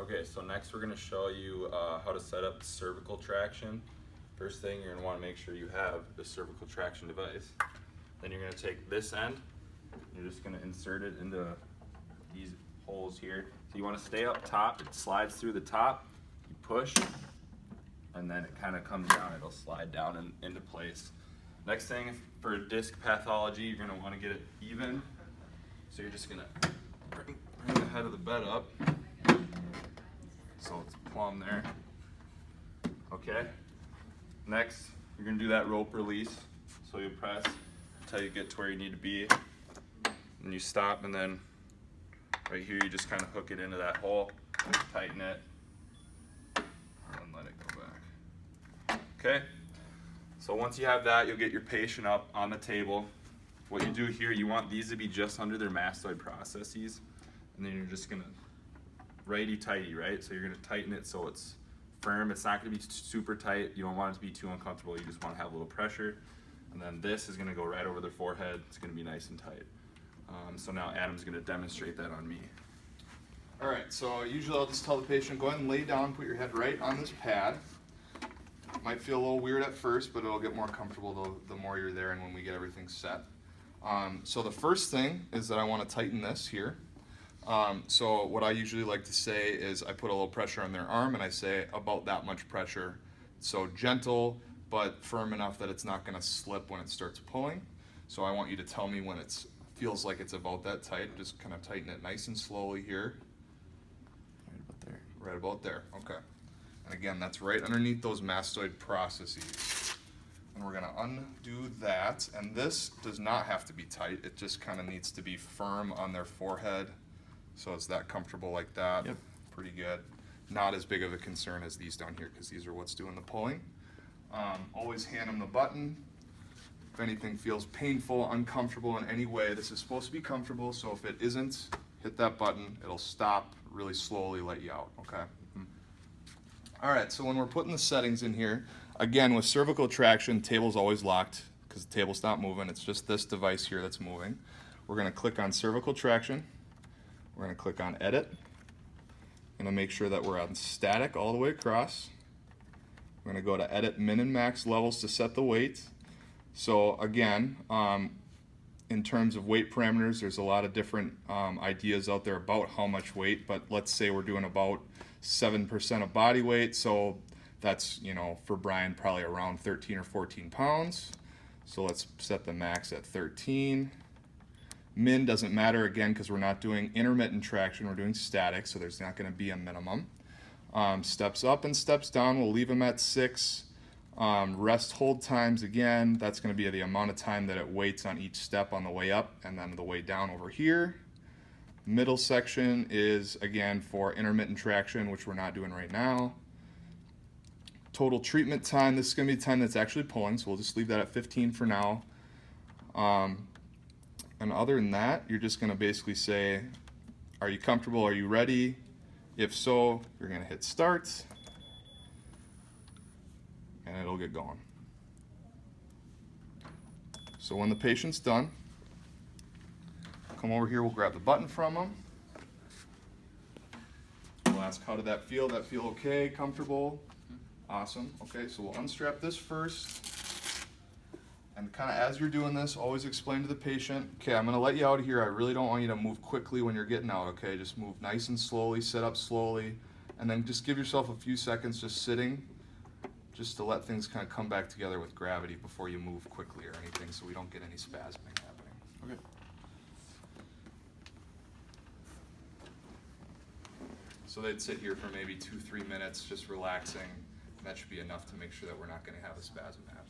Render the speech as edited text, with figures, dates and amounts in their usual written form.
Okay, so next we're going to show you how to set up cervical traction. First thing, you're going to want to make sure you have the cervical traction device. Then you're going to take this end, you're just going to insert it into these holes here. So you want to stay up top, it slides through the top, you push, and then it kind of comes down, it'll slide down into place. Next thing, for disc pathology, you're going to want to get it even. So you're just going to bring the head of the bed up. So it's plumb there. Okay. Next, you're going to do that rope release. So you press until you get to where you need to be. And you stop, and then right here you just kind of hook it into that hole, tighten it, and then let it go back. Okay. So once you have that, you'll get your patient up on the table. What you do here, you want these to be just under their mastoid processes, and then you're just going to righty-tighty, right? So you're going to tighten it so it's firm. It's not going to be super tight. You don't want it to be too uncomfortable. You just want to have a little pressure. And then this is going to go right over their forehead. It's going to be nice and tight. So now Adam's going to demonstrate that on me. All right, so usually I'll just tell the patient, go ahead and lay down, put your head right on this pad. Might feel a little weird at first, but it'll get more comfortable the more you're there and when we get everything set. So the first thing is that I want to tighten this here. So what I usually like to say is I put a little pressure on their arm and I say about that much pressure. So gentle, but firm enough that it's not going to slip when it starts pulling. So I want you to tell me when it feels like it's about that tight. Just kind of tighten it nice and slowly here. Right about there. Right about there, okay. And again, that's right underneath those mastoid processes. And we're gonna undo that. And this does not have to be tight. It just kind of needs to be firm on their forehead. So it's that comfortable like that. Yep. Pretty good. Not as big of a concern as these down here because these are what's doing the pulling. Always hand them the button. If anything feels painful, uncomfortable in any way, this is supposed to be comfortable. So if it isn't, hit that button. It'll stop really slowly, let you out, okay? All right, so when we're putting the settings in here, again, with cervical traction, table's always locked because the table's not moving. It's just this device here that's moving. We're going to click on cervical traction. We're going to click on edit. I'm going to make sure that we're on static all the way across. We're going to go to edit min and max levels to set the weight. So again, in terms of weight parameters, there's a lot of different ideas out there about how much weight, but let's say we're doing about 7% of body weight, so that's, you know, for Brian probably around 13 or 14 pounds. So let's set the max at 13. Min doesn't matter again because we're not doing intermittent traction, we're doing static, so there's not going to be a minimum. Steps up and steps down, we'll leave them at 6. Rest hold times, again, that's going to be the amount of time that it waits on each step on the way up and then the way down over here. Middle section is, again, for intermittent traction, which we're not doing right now. Total treatment time, this is going to be the time that's actually pulling, so we'll just leave that at 15 for now. And other than that, you're just going to basically say, are you comfortable, are you ready? If so, you're going to hit start. And it'll get going. So when the patient's done, come over here, we'll grab the button from them. We'll ask, how did that feel? That feel okay, comfortable? Awesome. Okay, so we'll unstrap this first. And kind of as you're doing this, always explain to the patient, okay, I'm gonna let you out of here. I really don't want you to move quickly when you're getting out, okay? Just move nice and slowly, sit up slowly, and then just give yourself a few seconds just sitting, just to let things kind of come back together with gravity before you move quickly or anything so we don't get any spasming happening. Okay. So they'd sit here for maybe 2-3 minutes just relaxing, and that should be enough to make sure that we're not going to have a spasm happen.